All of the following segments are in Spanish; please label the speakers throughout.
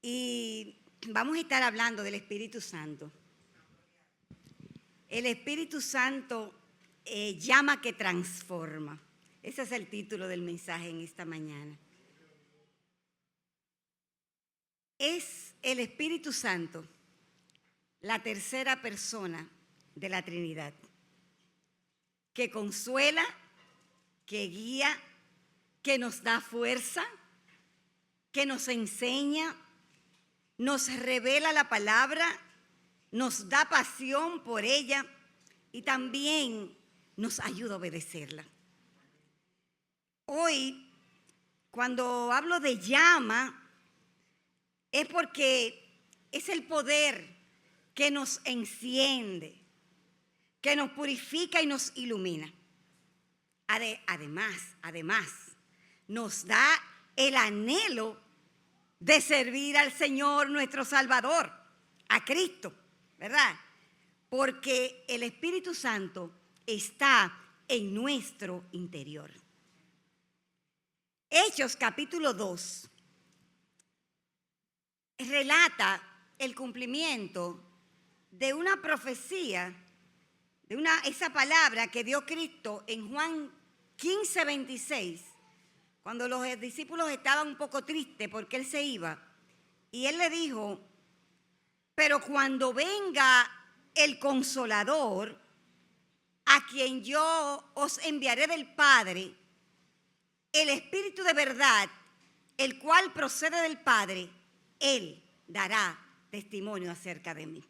Speaker 1: Y vamos a estar hablando del Espíritu Santo. El Espíritu Santo llama que transforma. Ese es el título del mensaje en esta mañana. Es el Espíritu Santo la tercera persona de la Trinidad, que consuela, que guía, que nos da fuerza, que nos enseña, nos revela la palabra, nos da pasión por ella y también nos ayuda a obedecerla. Hoy, cuando hablo de llama, es porque es el poder que nos enciende, que nos purifica y nos ilumina. Además, nos da el anhelo de servir al Señor nuestro Salvador, a Cristo, ¿verdad? Porque el Espíritu Santo está en nuestro interior. Hechos capítulo 2 relata el cumplimiento de una profecía, esa palabra que dio Cristo en Juan 15:26, cuando los discípulos estaban un poco tristes porque Él se iba. Y Él le dijo, pero cuando venga el Consolador, a quien yo os enviaré del Padre, el Espíritu de verdad, el cual procede del Padre, Él dará testimonio acerca de mí.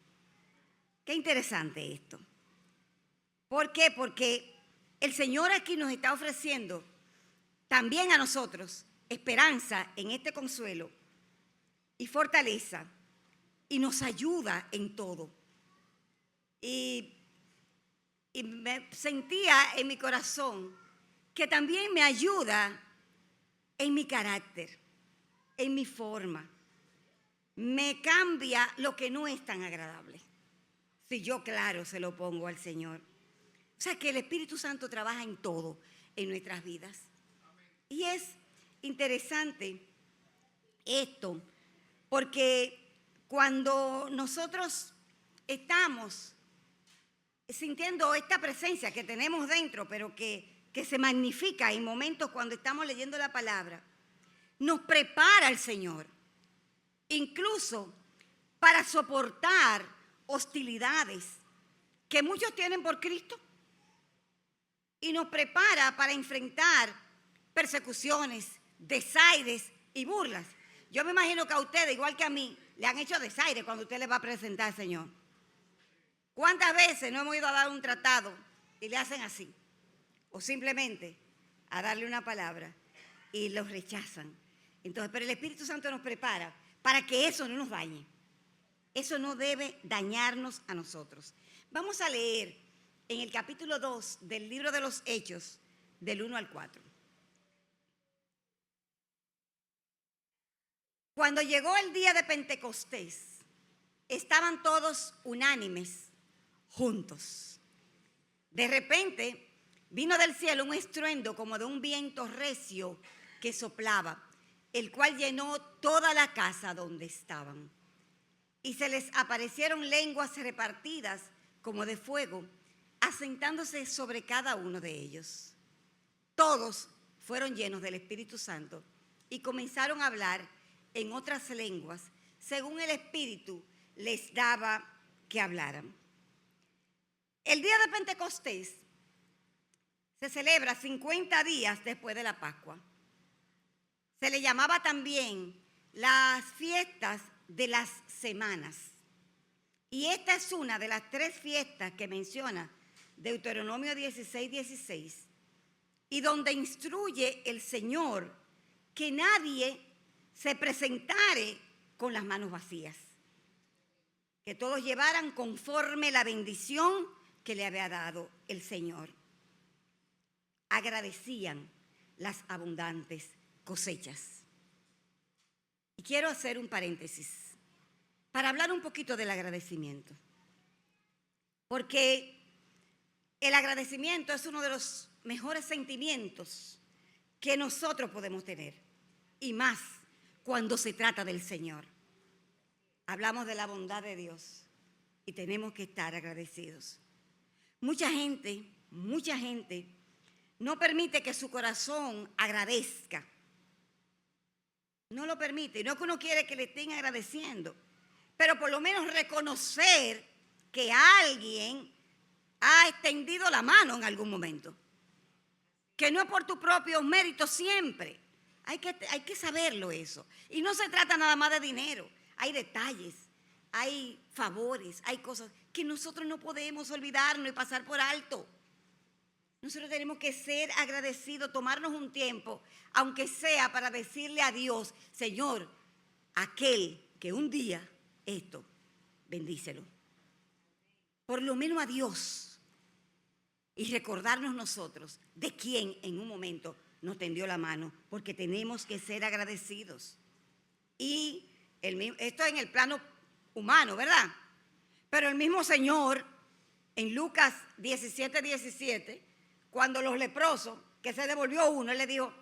Speaker 1: Qué interesante esto. ¿Por qué? Porque el Señor aquí nos está ofreciendo también a nosotros esperanza en este consuelo y fortaleza, y nos ayuda en todo. Y me sentía en mi corazón que también me ayuda en mi carácter, en mi forma. Me cambia lo que no es tan agradable, si yo, claro, se lo pongo al Señor. O sea que el Espíritu Santo trabaja en todo, en nuestras vidas. Y es interesante esto, porque cuando nosotros estamos sintiendo esta presencia que tenemos dentro, pero que se magnifica en momentos cuando estamos leyendo la palabra, nos prepara el Señor, incluso para soportar hostilidades que muchos tienen por Cristo, y nos prepara para enfrentar persecuciones, desaires y burlas. Yo me imagino que a ustedes, igual que a mí, le han hecho desaire cuando usted le va a presentar al Señor. ¿Cuántas veces no hemos ido a dar un tratado y le hacen así? O simplemente a darle una palabra y los rechazan. Entonces, pero el Espíritu Santo nos prepara para que eso no nos dañe. Eso no debe dañarnos a nosotros. Vamos a leer en el capítulo 2 del libro de los Hechos, del 1 al 4. Cuando llegó el día de Pentecostés, estaban todos unánimes, juntos. De repente vino del cielo un estruendo como de un viento recio que soplaba, el cual llenó toda la casa donde estaban. Y se les aparecieron lenguas repartidas como de fuego, asentándose sobre cada uno de ellos. Todos fueron llenos del Espíritu Santo y comenzaron a hablar en otras lenguas, según el Espíritu les daba que hablaran. El día de Pentecostés se celebra 50 días después de la Pascua. Se le llamaba también las fiestas de las semanas. Y esta es una de las 3 fiestas que menciona Deuteronomio 16:16, y donde instruye el Señor que nadie se presentare con las manos vacías, que todos llevaran conforme la bendición que le había dado el Señor. Agradecían las abundantes cosechas. Y quiero hacer un paréntesis para hablar un poquito del agradecimiento, porque el agradecimiento es uno de los mejores sentimientos que nosotros podemos tener, y más cuando se trata del Señor. hablamos de la bondad de Dios y tenemos que estar agradecidos. Mucha gente no permite que su corazón agradezca. No lo permite. No es que uno quiere que le estén agradeciendo, pero por lo menos reconocer que alguien ha extendido la mano en algún momento. Que no es por tus propios méritos siempre. Hay que saberlo eso. Y no se trata nada más de dinero. Hay detalles, hay favores, hay cosas que nosotros no podemos olvidarnos y pasar por alto. Nosotros tenemos que ser agradecidos, tomarnos un tiempo, aunque sea para decirle a Dios, Señor, aquel que un día esto, bendícelo. Por lo menos a Dios. Y recordarnos nosotros de quién en un momento nos tendió la mano, porque tenemos que ser agradecidos. Y esto en el plano humano, ¿verdad? Pero el mismo Señor, en Lucas 17:17, cuando los leprosos, que se devolvió uno, él le dijo,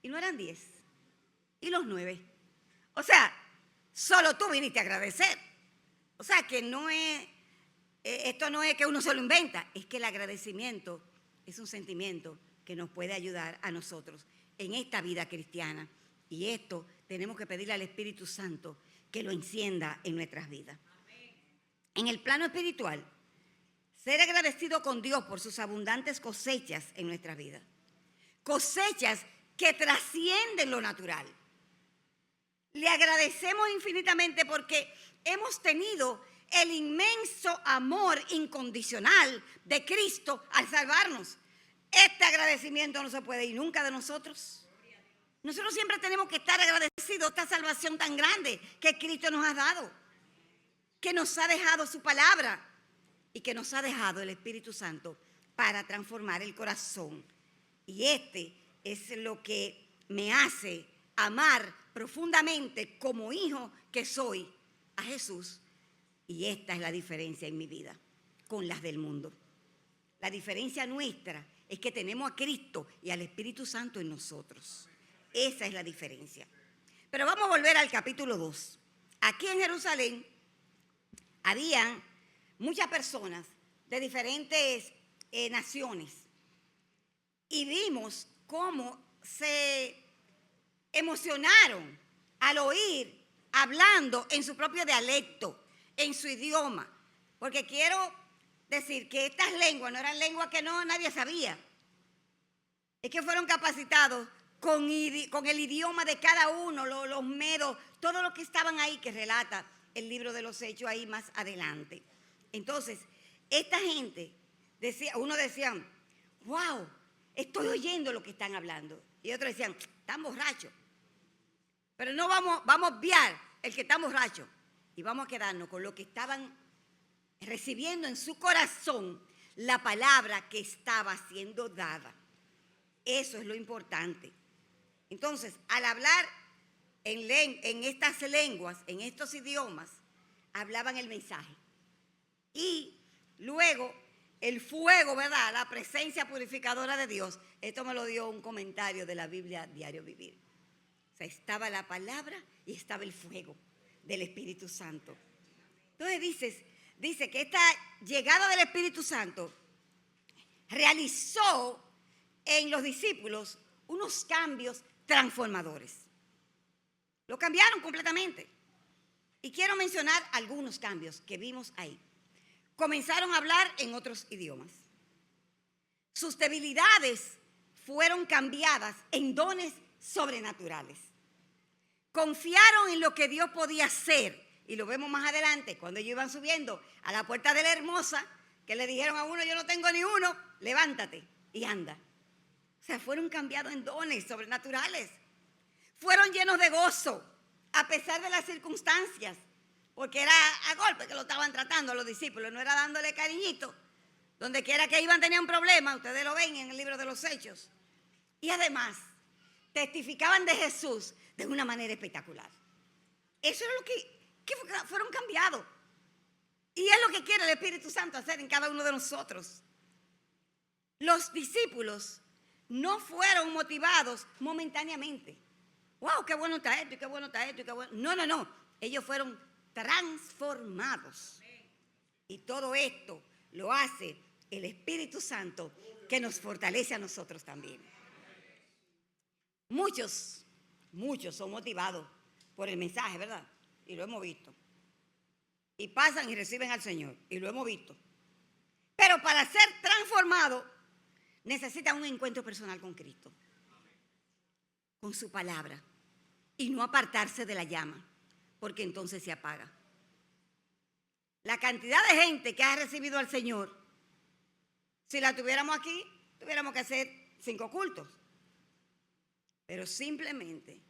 Speaker 1: ¿y no eran 10? ¿Y los 9? O sea, solo tú viniste a agradecer. O sea, que no es, esto no es que uno se lo inventa, es que el agradecimiento es un sentimiento que nos puede ayudar a nosotros en esta vida cristiana. Y esto tenemos que pedirle al Espíritu Santo que lo encienda en nuestras vidas. En el plano espiritual, ser agradecido con Dios por sus abundantes cosechas en nuestras vidas. Cosechas que trascienden lo natural. Le agradecemos infinitamente porque hemos tenido el inmenso amor incondicional de Cristo al salvarnos. Este agradecimiento no se puede ir nunca de nosotros. Nosotros siempre tenemos que estar agradecidos a esta salvación tan grande que Cristo nos ha dado, que nos ha dejado su palabra y que nos ha dejado el Espíritu Santo para transformar el corazón. Y este es lo que me hace amar profundamente como hijo que soy a Jesús. Y esta es la diferencia en mi vida con las del mundo. La diferencia nuestra es que tenemos a Cristo y al Espíritu Santo en nosotros. Esa es la diferencia. Pero vamos a volver al capítulo 2. Aquí en Jerusalén habían muchas personas de diferentes naciones y vimos cómo se emocionaron al oír hablando en su propio dialecto, en su idioma, porque quiero decir que estas lenguas no eran lenguas que nadie sabía, es que fueron capacitados con el idioma de cada uno, los medos, todo lo que estaban ahí que relata el libro de los Hechos ahí más adelante. Entonces, esta gente, uno decía, wow, estoy oyendo lo que están hablando. Y otros decían, están borrachos. Pero no vamos a obviar el que está borracho y vamos a quedarnos con lo que estaban recibiendo en su corazón, la palabra que estaba siendo dada. Eso es lo importante. Entonces, al hablar en estas lenguas, en estos idiomas, hablaban el mensaje. Y luego el fuego, ¿verdad? La presencia purificadora de Dios. Esto me lo dio un comentario de la Biblia Diario Vivir. O sea, estaba la palabra y estaba el fuego del Espíritu Santo. Entonces dice que esta llegada del Espíritu Santo realizó en los discípulos unos cambios transformadores. Lo cambiaron completamente. Y quiero mencionar algunos cambios que vimos ahí. Comenzaron a hablar en otros idiomas. Sus debilidades fueron cambiadas en dones sobrenaturales. Confiaron en lo que Dios podía hacer. Y lo vemos más adelante, cuando ellos iban subiendo a la puerta de la Hermosa, que le dijeron a uno, yo no tengo ni uno, levántate y anda. O sea, fueron cambiados en dones sobrenaturales. Fueron llenos de gozo, a pesar de las circunstancias, porque era a golpe que lo estaban tratando a los discípulos, no era dándole cariñito. Donde quiera que iban tenían un problema, ustedes lo ven en el libro de los Hechos. Y además, testificaban de Jesús de una manera espectacular. Eso era lo que fueron cambiados. Y es lo que quiere el Espíritu Santo hacer en cada uno de nosotros. Los discípulos no fueron motivados momentáneamente. ¡Wow! ¡Qué bueno está esto! ¡Y qué bueno está esto! Y qué bueno. No. Ellos fueron transformados. Y todo esto lo hace el Espíritu Santo, que nos fortalece a nosotros también. Muchos son motivados por el mensaje, ¿verdad? Y lo hemos visto. Y pasan y reciben al Señor, y lo hemos visto. Pero para ser transformado, necesitan un encuentro personal con Cristo, con su palabra, y no apartarse de la llama, porque entonces se apaga. La cantidad de gente que ha recibido al Señor, si la tuviéramos aquí, tuviéramos que hacer 5 cultos. Pero simplemente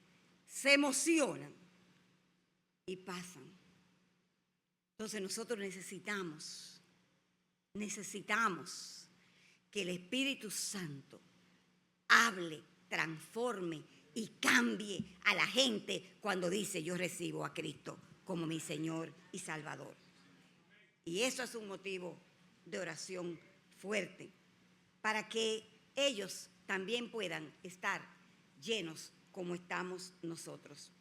Speaker 1: se emocionan y pasan. Entonces nosotros necesitamos que el Espíritu Santo hable, transforme y cambie a la gente cuando dice: yo recibo a Cristo como mi Señor y Salvador. Y eso es un motivo de oración fuerte, para que ellos también puedan estar llenos como estamos nosotros.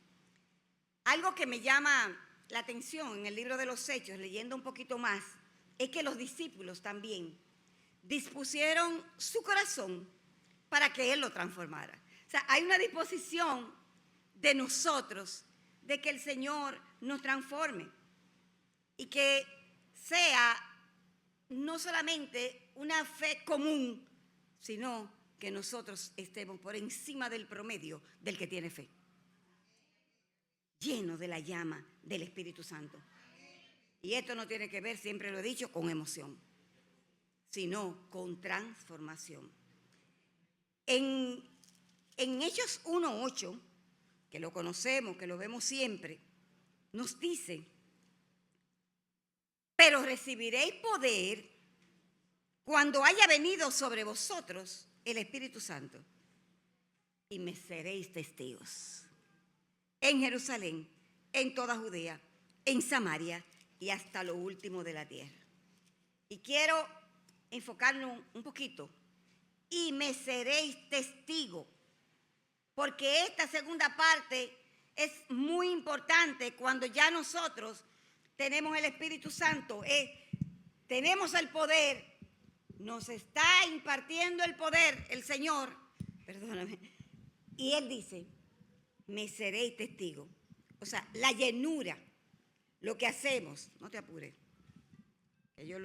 Speaker 1: Algo que me llama la atención en el libro de los Hechos, leyendo un poquito más, es que los discípulos también dispusieron su corazón para que Él lo transformara. O sea, hay una disposición de nosotros de que el Señor nos transforme y que sea no solamente una fe común, sino que nosotros estemos por encima del promedio del que tiene fe, lleno de la llama del Espíritu Santo. Y esto no tiene que ver, siempre lo he dicho, con emoción, sino con transformación. En Hechos 1:8, que lo conocemos, que lo vemos siempre, nos dice: pero recibiréis poder cuando haya venido sobre vosotros el Espíritu Santo, y me seréis testigos en Jerusalén, en toda Judea, en Samaria y hasta lo último de la tierra. Y quiero enfocarnos un poquito. Y me seréis testigo, porque esta segunda parte es muy importante cuando ya nosotros tenemos el Espíritu Santo, tenemos el poder, nos está impartiendo el poder el Señor, perdóname, y Él dice: me seréis testigo. O sea, la llenura, lo que hacemos, no te apures, que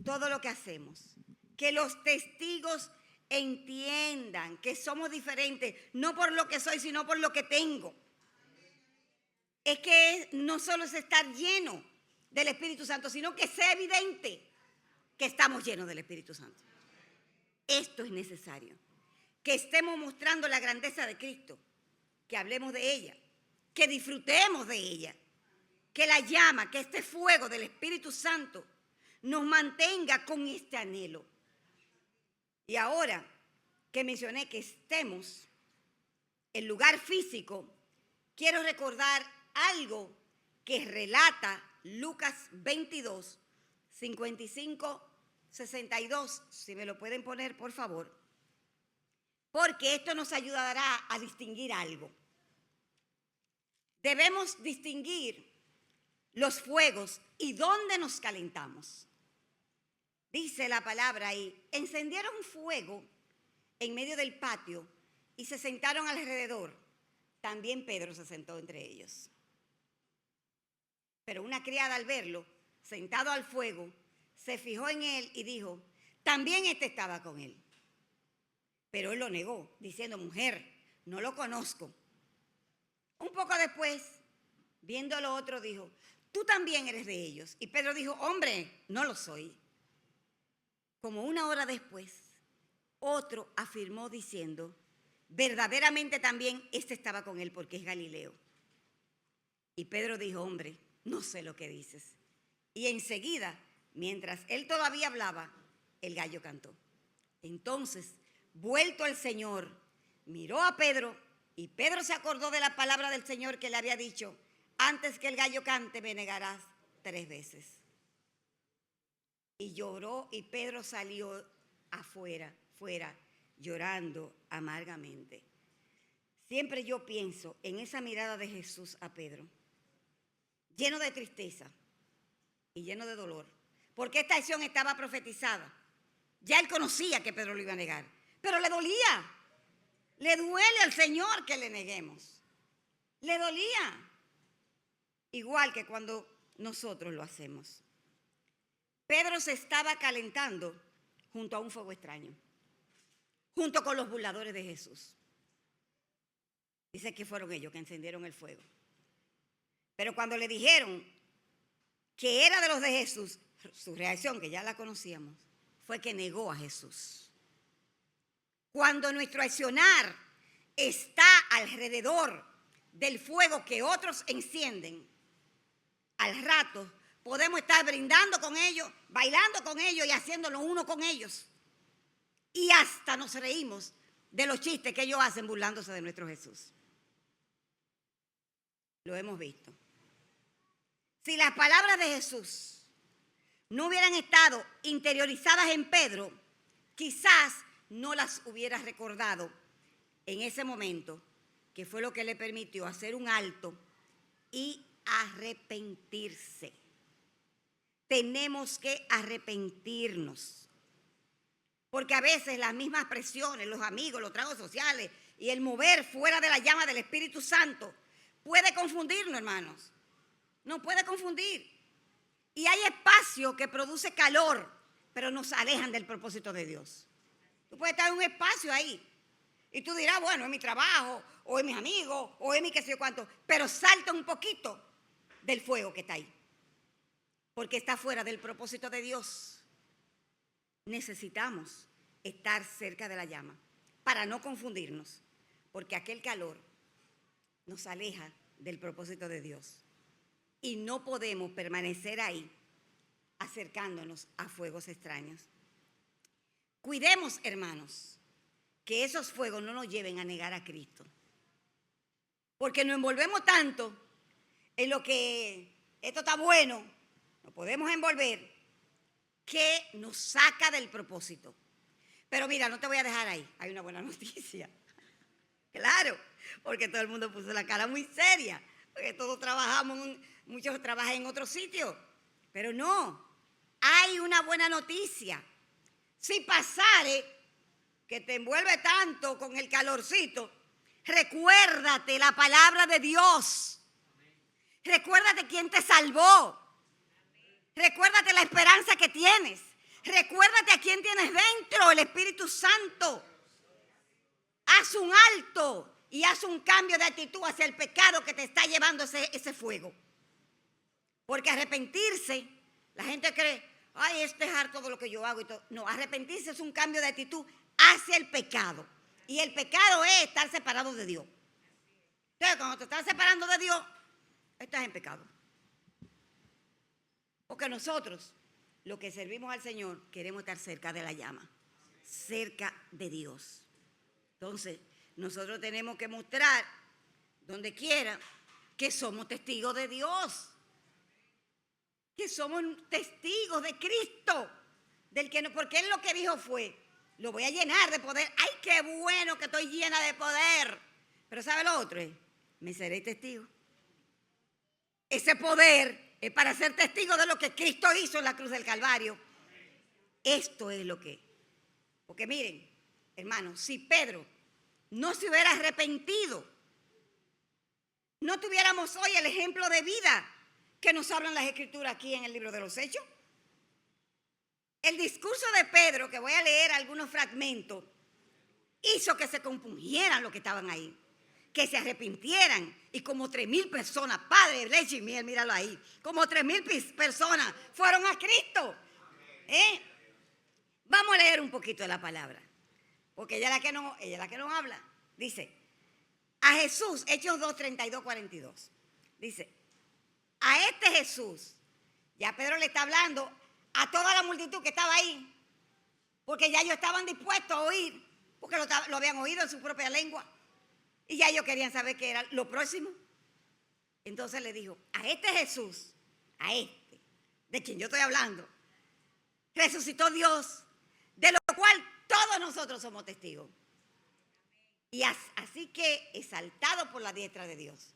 Speaker 1: todo lo que hacemos, que los testigos entiendan que somos diferentes, no por lo que soy, sino por lo que tengo. Es que no solo es estar lleno del Espíritu Santo, sino que sea evidente que estamos llenos del Espíritu Santo. Esto es necesario, que estemos mostrando la grandeza de Cristo, que hablemos de ella, que disfrutemos de ella, que la llama, que este fuego del Espíritu Santo nos mantenga con este anhelo. Y ahora que mencioné que estemos en lugar físico, quiero recordar algo que relata Lucas 22, 55, 62, si me lo pueden poner, por favor, porque esto nos ayudará a distinguir algo. Debemos distinguir los fuegos y dónde nos calentamos. Dice la palabra ahí: encendieron fuego en medio del patio y se sentaron alrededor. También Pedro se sentó entre ellos. Pero una criada, al verlo sentado al fuego, se fijó en él y dijo: también este estaba con él. Pero él lo negó, diciendo: mujer, no lo conozco. Un poco después, viéndolo otro, dijo: tú también eres de ellos. Y Pedro dijo: hombre, no lo soy. Como una hora después, otro afirmó diciendo: verdaderamente también este estaba con él, porque es Galileo. Y Pedro dijo: hombre, no sé lo que dices. Y enseguida, mientras él todavía hablaba, el gallo cantó. Entonces, vuelto el Señor, miró a Pedro, y Pedro se acordó de la palabra del Señor que le había dicho: antes que el gallo cante, me negarás 3 veces. Y lloró, y Pedro salió fuera, llorando amargamente. Siempre yo pienso en esa mirada de Jesús a Pedro. lleno de tristeza y lleno de dolor, porque esta acción estaba profetizada. Ya él conocía que Pedro lo iba a negar, pero le dolía. Le duele al Señor que le neguemos. Le dolía. Igual que cuando nosotros lo hacemos. Pedro se estaba calentando junto a un fuego extraño, junto con los burladores de Jesús. Dice que fueron ellos que encendieron el fuego. Pero cuando le dijeron que era de los de Jesús, su reacción, que ya la conocíamos, fue que negó a Jesús. Cuando nuestro accionar está alrededor del fuego que otros encienden, al rato podemos estar brindando con ellos, bailando con ellos y haciéndolo uno con ellos. Y hasta nos reímos de los chistes que ellos hacen burlándose de nuestro Jesús. Lo hemos visto. Si las palabras de Jesús no hubieran estado interiorizadas en Pedro, quizás no las hubiera recordado en ese momento, que fue lo que le permitió hacer un alto y arrepentirse. Tenemos que arrepentirnos, porque a veces las mismas presiones, los amigos, los tragos sociales y el mover fuera de la llama del Espíritu Santo puede confundirnos, hermanos. Nos puede confundir. Y hay espacio que produce calor, pero nos alejan del propósito de Dios. Tú puedes estar en un espacio ahí y tú dirás, bueno, es mi trabajo, o es mis amigos, o es mi qué sé yo cuánto, pero salta un poquito del fuego que está ahí, porque está fuera del propósito de Dios. Necesitamos estar cerca de la llama para no confundirnos, porque aquel calor nos aleja del propósito de Dios y no podemos permanecer ahí acercándonos a fuegos extraños. Cuidemos, hermanos, que esos fuegos no nos lleven a negar a Cristo, porque nos envolvemos tanto en lo que esto está bueno, nos podemos envolver, que nos saca del propósito. Pero mira, no te voy a dejar ahí, hay una buena noticia. Claro, porque todo el mundo puso la cara muy seria, porque todos trabajamos, muchos trabajan en otro sitio, pero no, hay una buena noticia. Si pasare, que te envuelve tanto con el calorcito, recuérdate la palabra de Dios. Recuérdate quién te salvó. Recuérdate la esperanza que tienes. Recuérdate a quién tienes dentro, el Espíritu Santo. Haz un alto y haz un cambio de actitud hacia el pecado que te está llevando ese fuego. Porque arrepentirse, la gente cree, ay, es dejar todo lo que yo hago y todo. No, arrepentirse es un cambio de actitud hacia el pecado. Y el pecado es estar separado de Dios. Entonces, cuando te estás separando de Dios, estás en pecado. Porque nosotros, los que servimos al Señor, queremos estar cerca de la llama, cerca de Dios. Entonces, nosotros tenemos que mostrar, donde quiera, que somos testigos de Dios. Que somos testigos de Cristo. Porque Él lo que dijo fue, lo voy a llenar de poder. ¡Ay, qué bueno que estoy llena de poder! Pero ¿sabe lo otro? Me seré testigo. Ese poder es para ser testigo de lo que Cristo hizo en la cruz del Calvario. Esto es lo que... Porque miren, hermanos, si Pedro no se hubiera arrepentido, no tuviéramos hoy el ejemplo de vida que nos hablan las Escrituras aquí en el libro de los Hechos. El discurso de Pedro, que voy a leer algunos fragmentos, hizo que se compungieran los que estaban ahí, que se arrepintieran, y como 3,000 personas, padre, leche y miel, míralo ahí, como 3,000 personas fueron a Cristo. Vamos a leer un poquito de la palabra, porque ella es la que nos habla. Dice, a Jesús, Hechos 2, 32, 42, dice, a este Jesús, ya Pedro le está hablando a toda la multitud que estaba ahí, porque ya ellos estaban dispuestos a oír, porque lo habían oído en su propia lengua, y ya ellos querían saber qué era lo próximo. Entonces le dijo, a este Jesús, a este, de quien yo estoy hablando, resucitó Dios, de lo cual todos nosotros somos testigos. Y así que, exaltado por la diestra de Dios,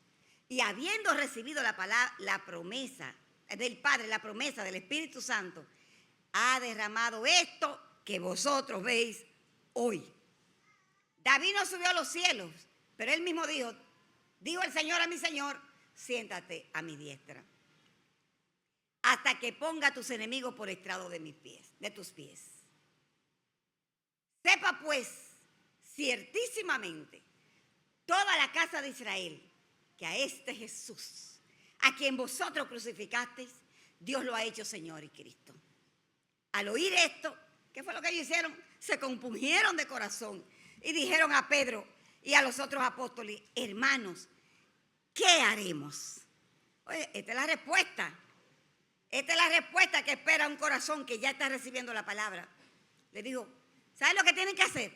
Speaker 1: y habiendo recibido la promesa del Padre, la promesa del Espíritu Santo, ha derramado esto que vosotros veis hoy. David no subió a los cielos, pero él mismo dijo el Señor a mi Señor, siéntate a mi diestra, hasta que ponga a tus enemigos por estrado de tus pies. Sepa pues, ciertísimamente, toda la casa de Israel, que a este Jesús, a quien vosotros crucificasteis, Dios lo ha hecho Señor y Cristo. Al oír esto, ¿qué fue lo que ellos hicieron? Se compungieron de corazón y dijeron a Pedro y a los otros apóstoles, hermanos, ¿qué haremos? Oye, esta es la respuesta. Esta es la respuesta que espera un corazón que ya está recibiendo la palabra. Le dijo, ¿saben lo que tienen que hacer?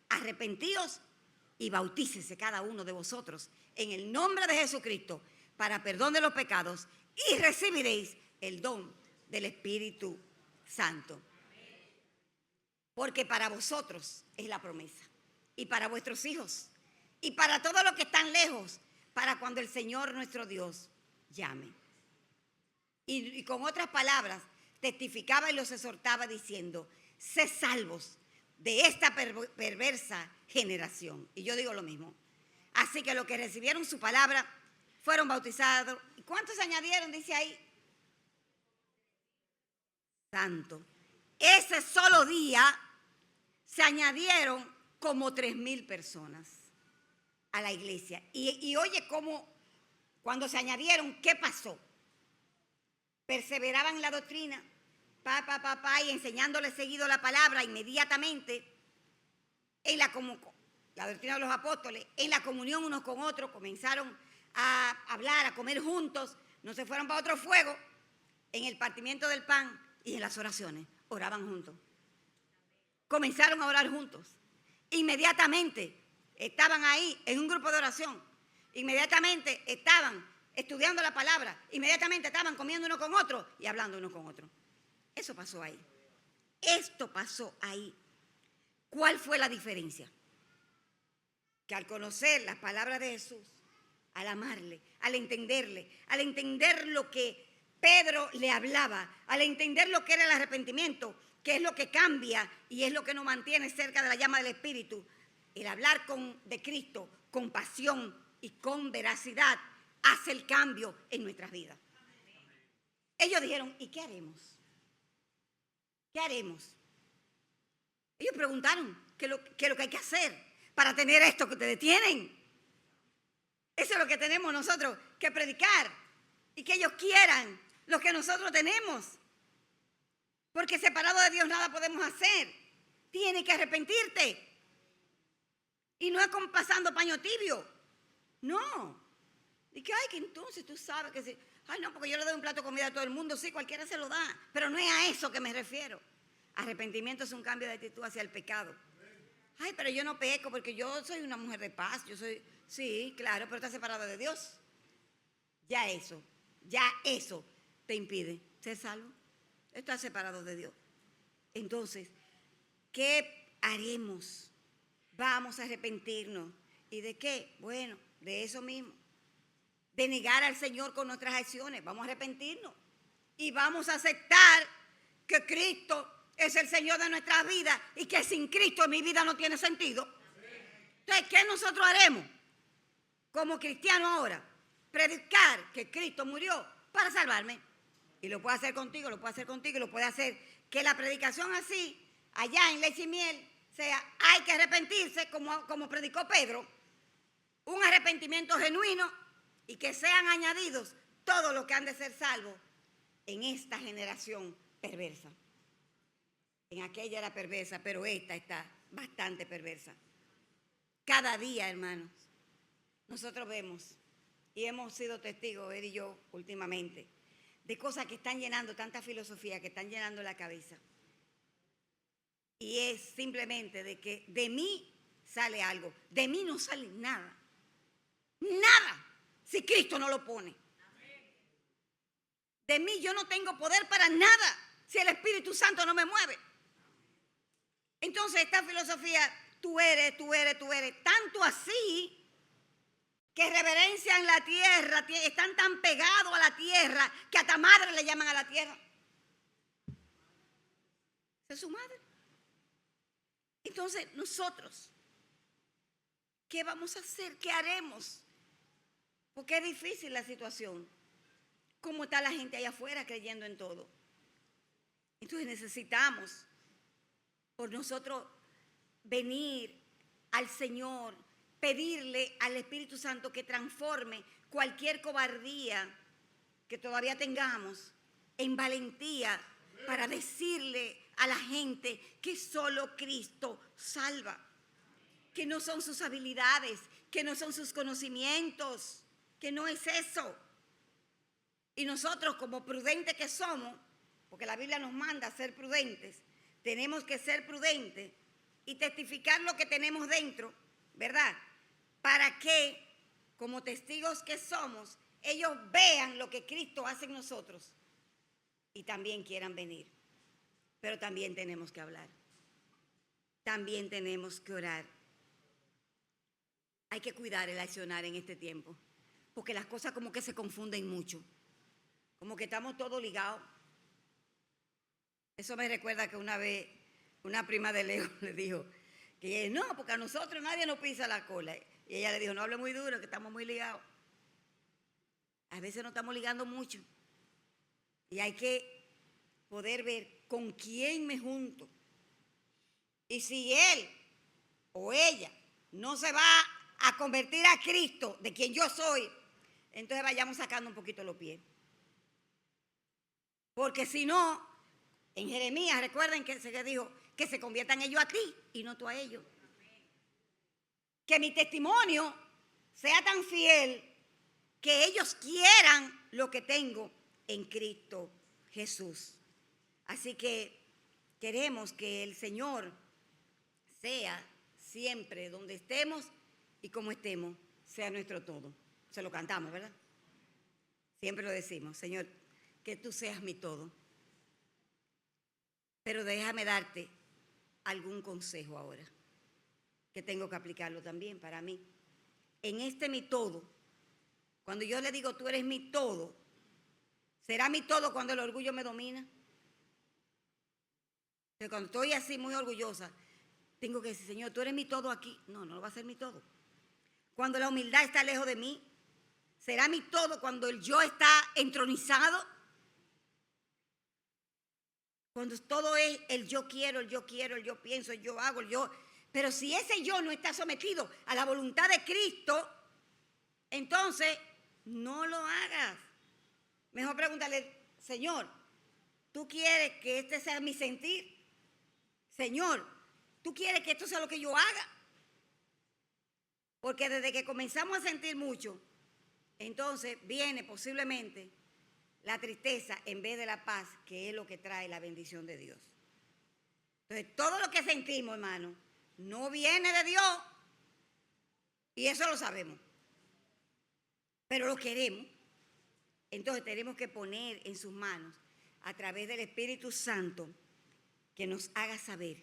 Speaker 1: Arrepentíos y bautícese cada uno de vosotros en el nombre de Jesucristo para perdón de los pecados y recibiréis el don del Espíritu Santo. Porque para vosotros es la promesa y para vuestros hijos y para todos los que están lejos, para cuando el Señor nuestro Dios llame. Y con otras palabras, testificaba y los exhortaba diciendo, sed salvos de esta perversa generación. Y yo digo lo mismo. Así que los que recibieron su palabra fueron bautizados. ¿Y cuántos se añadieron? Dice ahí. Santo. Ese solo día se añadieron como 3,000 personas a la iglesia. Y oye cómo, cuando se añadieron, ¿qué pasó? Perseveraban en la doctrina, y enseñándoles seguido la palabra inmediatamente en la doctrina de los apóstoles, en la comunión unos con otros, comenzaron a hablar, a comer juntos, no se fueron para otro fuego, en el partimiento del pan y en las oraciones, oraban juntos. Comenzaron a orar juntos. Inmediatamente estaban ahí en un grupo de oración, inmediatamente estaban estudiando la palabra, inmediatamente estaban comiendo uno con otro y hablando uno con otro. Eso pasó ahí. Esto pasó ahí. ¿Cuál fue la diferencia? Que al conocer las palabras de Jesús, al amarle, al entender lo que Pedro le hablaba, al entender lo que era el arrepentimiento, que es lo que cambia y es lo que nos mantiene cerca de la llama del Espíritu, el hablar de Cristo con pasión y con veracidad hace el cambio en nuestras vidas. Ellos dijeron, ¿y qué haremos? ¿Qué haremos? Ellos preguntaron, ¿qué es lo que hay que hacer para tener esto que ustedes tienen? Eso es lo que tenemos nosotros que predicar y que ellos quieran lo que nosotros tenemos. Porque separado de Dios nada podemos hacer. Tienes que arrepentirte. Y no es como pasando paño tibio. No. Y que, ay, que entonces tú sabes que sí. Ay, no, porque yo le doy un plato de comida a todo el mundo. Sí, cualquiera se lo da. Pero no es a eso que me refiero. Arrepentimiento es un cambio de actitud hacia el pecado. Ay, pero yo no peco porque yo soy una mujer de paz. Sí, claro, pero estás separado de Dios. Ya eso te impide ser salvo. Estás separado de Dios. Entonces, ¿qué haremos? Vamos a arrepentirnos. ¿Y de qué? Bueno, de eso mismo. De negar al Señor con nuestras acciones. Vamos a arrepentirnos. Y vamos a aceptar que Cristo es el Señor de nuestras vidas y que sin Cristo mi vida no tiene sentido. Entonces, ¿qué nosotros haremos como cristianos ahora? Predicar que Cristo murió para salvarme. Y lo puede hacer contigo, lo puede hacer contigo, y lo puede hacer. Que la predicación así, allá en leche y miel, sea, hay que arrepentirse como predicó Pedro. Un arrepentimiento genuino y que sean añadidos todos los que han de ser salvos en esta generación perversa. En aquella era perversa, pero esta está bastante perversa. Cada día, hermanos, nosotros vemos y hemos sido testigos, él y yo, últimamente, de cosas que están llenando, tanta filosofía que están llenando la cabeza. Y es simplemente de que de mí sale algo, de mí no sale nada. Nada, si Cristo no lo pone. De mí yo no tengo poder para nada si el Espíritu Santo no me mueve. Entonces esta filosofía, tú eres, tanto así que reverencian la tierra, están tan pegados a la tierra que hasta madre le llaman a la tierra. Esa es su madre. Entonces, nosotros, ¿qué vamos a hacer? ¿Qué haremos? Porque es difícil la situación. ¿Cómo está la gente allá afuera creyendo en todo? Entonces necesitamos por nosotros venir al Señor, pedirle al Espíritu Santo que transforme cualquier cobardía que todavía tengamos en valentía para decirle a la gente que solo Cristo salva, que no son sus habilidades, que no son sus conocimientos, que no es eso. Y nosotros, como prudentes que somos, porque la Biblia nos manda a ser prudentes, tenemos que ser prudentes y testificar lo que tenemos dentro, ¿verdad? Para que, como testigos que somos, ellos vean lo que Cristo hace en nosotros y también quieran venir. Pero también tenemos que hablar. También tenemos que orar. Hay que cuidar el accionar en este tiempo, porque las cosas como que se confunden mucho. Como que estamos todos ligados. Eso me recuerda que una vez una prima de Leo le dijo que no, porque a nosotros nadie nos pisa la cola. Y ella le dijo, no hable muy duro, que estamos muy ligados. A veces nos estamos ligando mucho. Y hay que poder ver con quién me junto. Y si él o ella no se va a convertir a Cristo, de quien yo soy, entonces vayamos sacando un poquito los pies. Porque si no, en Jeremías, recuerden que se dijo que se conviertan ellos a ti y no tú a ellos. Que mi testimonio sea tan fiel que ellos quieran lo que tengo en Cristo Jesús. Así que queremos que el Señor sea siempre donde estemos y como estemos, sea nuestro todo. Se lo cantamos, ¿verdad? Siempre lo decimos, Señor, que tú seas mi todo. Pero déjame darte algún consejo ahora, que tengo que aplicarlo también para mí. En este mi todo, cuando yo le digo tú eres mi todo, ¿será mi todo cuando el orgullo me domina? Pero cuando estoy así muy orgullosa, tengo que decir, Señor, tú eres mi todo aquí. No, no va a ser mi todo. Cuando la humildad está lejos de mí, ¿será mi todo cuando el yo está entronizado? Cuando todo es el yo quiero, el yo pienso, el yo hago, el yo. Pero si ese yo no está sometido a la voluntad de Cristo, entonces no lo hagas. Mejor pregúntale, Señor, ¿tú quieres que este sea mi sentir? Señor, ¿tú quieres que esto sea lo que yo haga? Porque desde que comenzamos a sentir mucho, entonces viene posiblemente la tristeza en vez de la paz, que es lo que trae la bendición de Dios. Entonces, todo lo que sentimos, hermano, no viene de Dios. Y eso lo sabemos. Pero lo queremos. Entonces, tenemos que poner en sus manos, a través del Espíritu Santo, que nos haga saber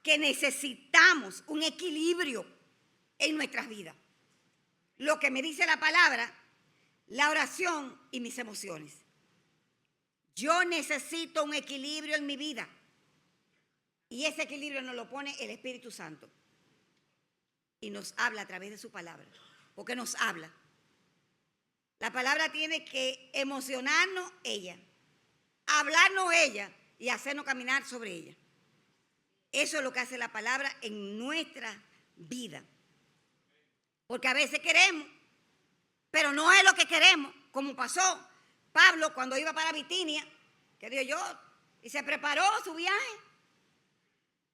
Speaker 1: que necesitamos un equilibrio en nuestras vidas. Lo que me dice la palabra, la oración y mis emociones. Yo necesito un equilibrio en mi vida. Y ese equilibrio nos lo pone el Espíritu Santo. Y nos habla a través de su palabra. Porque nos habla. La palabra tiene que emocionarnos ella, hablarnos ella y hacernos caminar sobre ella. Eso es lo que hace la palabra en nuestra vida. Porque a veces queremos, pero no es lo que queremos, como pasó Pablo cuando iba para Bitinia, que dijo yo, y se preparó su viaje.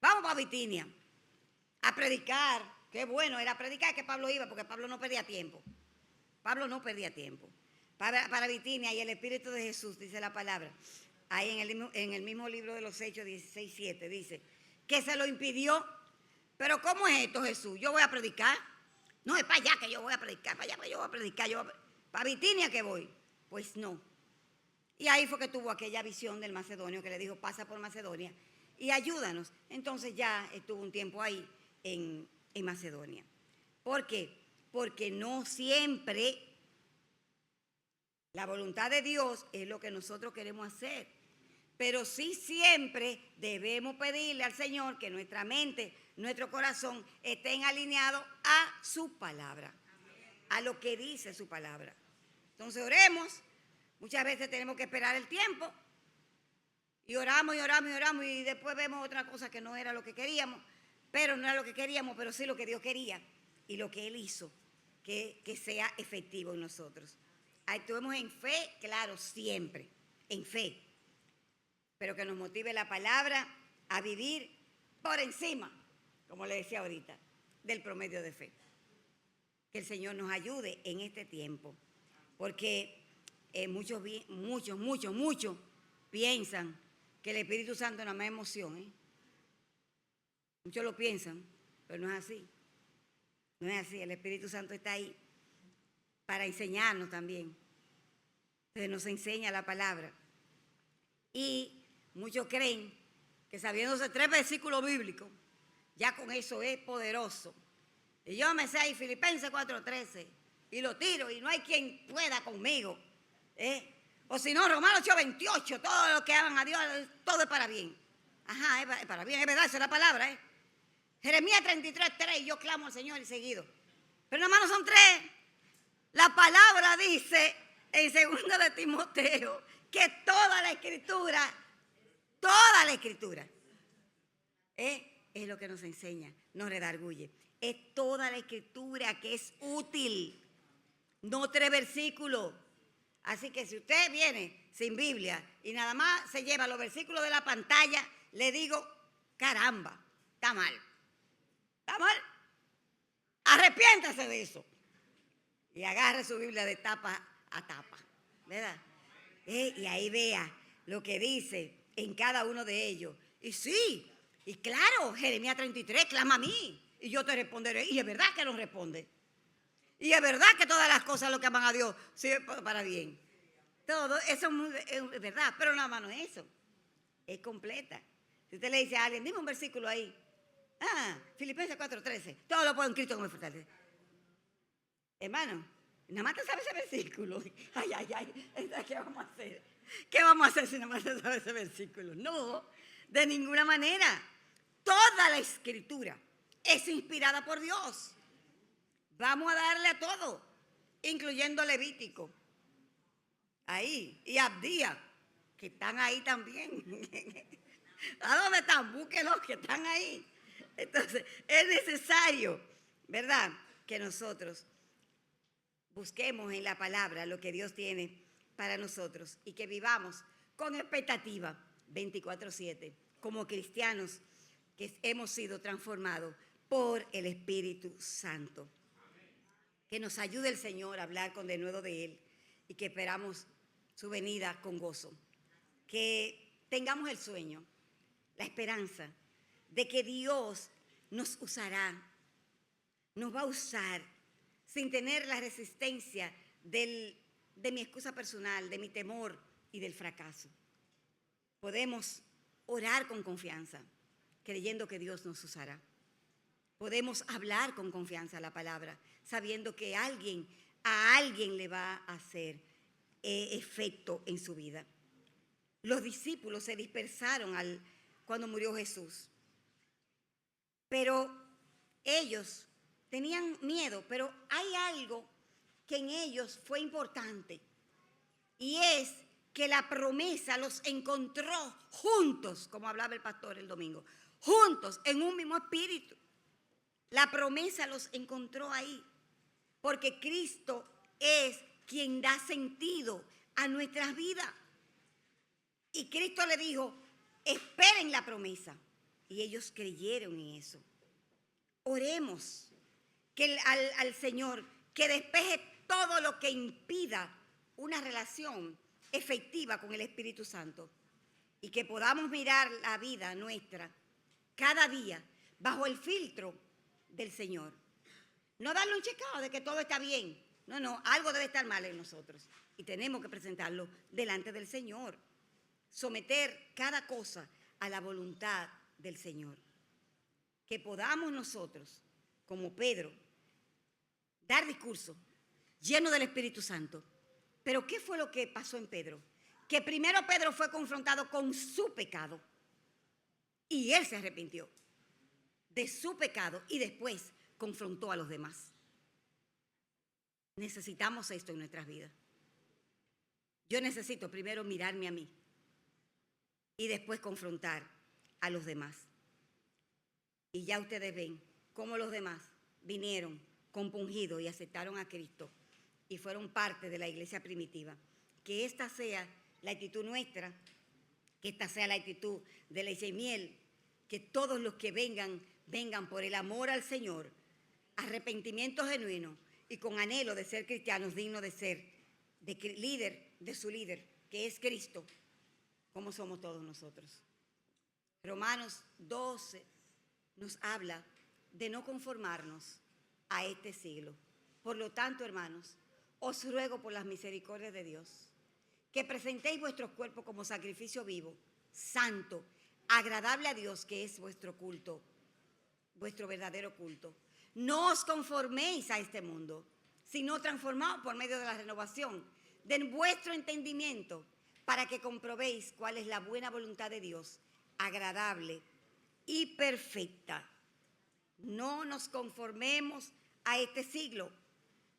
Speaker 1: Vamos para Bitinia a predicar. Qué bueno era predicar que Pablo iba, porque Pablo no perdía tiempo. Pablo no perdía tiempo. Para Bitinia, y el Espíritu de Jesús, dice la palabra, ahí en el mismo libro de los Hechos 16:7, dice, que se lo impidió. Pero ¿cómo es esto, Jesús? Yo voy a predicar. No, es para allá que yo voy a predicar, para allá que yo voy a predicar, para Bitinia que voy. Pues no. Y ahí fue que tuvo aquella visión del macedonio que le dijo, pasa por Macedonia y ayúdanos. Entonces ya estuvo un tiempo ahí en Macedonia. ¿Por qué? porque no siempre la voluntad de Dios es lo que nosotros queremos hacer. Pero sí siempre debemos pedirle al Señor que nuestra mente, nuestro corazón estén alineados a su palabra, a lo que dice su palabra. Entonces oremos. Muchas veces tenemos que esperar el tiempo y oramos y oramos y oramos y después vemos otra cosa que no era lo que queríamos, pero no era lo que queríamos, pero sí lo que Dios quería y lo que Él hizo, que sea efectivo en nosotros. Actuemos en fe, claro, siempre, en fe, pero que nos motive la palabra a vivir por encima, como le decía ahorita, del promedio de fe. Que el Señor nos ayude en este tiempo, porque muchos piensan que el Espíritu Santo nada más es emoción. Muchos lo piensan, pero no es así. No es así, el Espíritu Santo está ahí para enseñarnos también. Entonces nos enseña la palabra. Y muchos creen que sabiéndose 3 versículos bíblicos, ya con eso es poderoso. Y yo me sé ahí Filipenses 4:13 y lo tiro y no hay quien pueda conmigo. O si no, Romanos 8:28, todo lo que aman a Dios, todo es para bien. Ajá, es para bien, es verdad, esa es la palabra. Jeremías 33:3, yo clamo al Señor y seguido. Pero nada más no son 3. La palabra dice en 2 de Timoteo que toda la escritura es lo que nos enseña, nos redarguye. Es toda la escritura que es útil, no 3 versículos. Así que si usted viene sin Biblia y nada más se lleva los versículos de la pantalla, le digo, caramba, está mal. ¿Está mal? Arrepiéntase de eso. Y agarre su Biblia de tapa a tapa, ¿verdad? Y ahí vea lo que dice en cada uno de ellos. Y sí, y claro, Jeremías 33, clama a mí y yo te responderé. Y es verdad que nos responde. Y es verdad que todas las cosas lo que aman a Dios sirven para bien. Todo eso es verdad, pero nada más no es eso. Es completa. Si usted le dice a alguien, dime un versículo ahí. Filipenses 4:13. Todo lo puedo en Cristo que me fortalece. Hermano, nada más te sabe ese versículo. Ay. ¿Qué vamos a hacer? ¿Qué vamos a hacer si nada más te sabe ese versículo? No, de ninguna manera. Toda la escritura es inspirada por Dios. Vamos a darle a todo, incluyendo Levítico. Ahí. Y Abdías, que están ahí también. ¿A dónde están? Búsquenlos que están ahí. Entonces, es necesario, ¿verdad?, que nosotros busquemos en la palabra lo que Dios tiene para nosotros y que vivamos con expectativa 24/7, como cristianos que hemos sido transformados por el Espíritu Santo. Que nos ayude el Señor a hablar con denuedo de Él y que esperamos su venida con gozo. Que tengamos el sueño, la esperanza de que Dios nos usará, nos va a usar sin tener la resistencia de mi excusa personal, de mi temor y del fracaso. Podemos orar con confianza, creyendo que Dios nos usará. Podemos hablar con confianza la palabra, sabiendo que a alguien le va a hacer efecto en su vida. Los discípulos se dispersaron cuando murió Jesús. Pero ellos tenían miedo, pero hay algo que en ellos fue importante. Y es que la promesa los encontró juntos, como hablaba el pastor el domingo, juntos en un mismo espíritu. La promesa los encontró ahí, porque Cristo es quien da sentido a nuestras vidas. Y Cristo le dijo, esperen la promesa. Y ellos creyeron en eso. Oremos al Señor que despeje todo lo que impida una relación efectiva con el Espíritu Santo y que podamos mirar la vida nuestra cada día bajo el filtro del Señor. No darle un checado de que todo está bien. No, algo debe estar mal en nosotros y tenemos que presentarlo delante del Señor. Someter cada cosa a la voluntad del Señor. Que podamos nosotros, como Pedro, dar discurso, lleno del Espíritu Santo. Pero ¿qué fue lo que pasó en Pedro? Que primero Pedro fue confrontado con su pecado y él se arrepintió de su pecado y después confrontó a los demás. Necesitamos esto en nuestras vidas. Yo necesito primero mirarme a mí y después confrontar a los demás. Y ya ustedes ven cómo los demás vinieron compungidos y aceptaron a Cristo y fueron parte de la iglesia primitiva. Que esta sea la actitud nuestra, que esta sea la actitud de Leche y Miel, que todos los que vengan por el amor al Señor, arrepentimiento genuino y con anhelo de ser cristianos, dignos de ser de su líder, que es Cristo, como somos todos nosotros. Romanos 12 nos habla de no conformarnos a este siglo. Por lo tanto, hermanos, os ruego por las misericordias de Dios que presentéis vuestros cuerpos como sacrificio vivo, santo, agradable a Dios, que es vuestro culto, vuestro verdadero culto. No os conforméis a este mundo, sino transformaos por medio de la renovación de vuestro entendimiento, para que comprobéis cuál es la buena voluntad de Dios, agradable y perfecta. No nos conformemos a este siglo.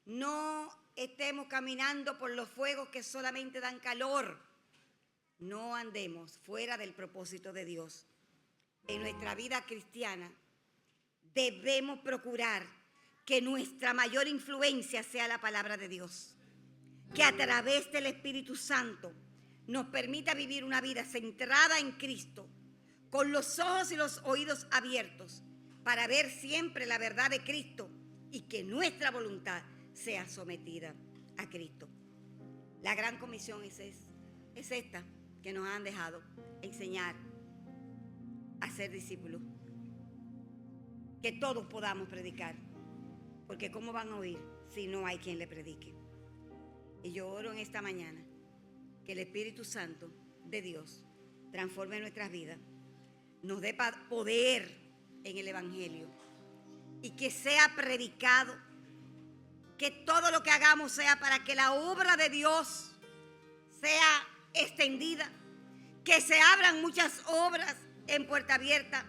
Speaker 1: No estemos caminando por los fuegos que solamente dan calor. No andemos fuera del propósito de Dios. En nuestra vida cristiana debemos procurar que nuestra mayor influencia sea la palabra de Dios, que a través del Espíritu Santo nos permita vivir una vida centrada en Cristo, con los ojos y los oídos abiertos para ver siempre la verdad de Cristo y que nuestra voluntad sea sometida a Cristo. La gran comisión es esta que nos han dejado: enseñar a ser discípulos, que todos podamos predicar, porque ¿cómo van a oír si no hay quien le predique? Y yo oro en esta mañana que el Espíritu Santo de Dios transforme nuestras vidas, nos dé poder en el Evangelio y que sea predicado, que todo lo que hagamos sea para que la obra de Dios sea extendida, que se abran muchas obras en Puerta Abierta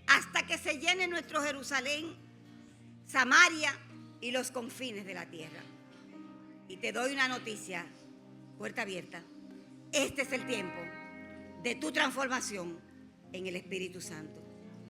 Speaker 1: hasta que se llene nuestro Jerusalén, Samaria y los confines de la tierra. Y te doy una noticia, Puerta Abierta: este es el tiempo de tu transformación en el Espíritu Santo.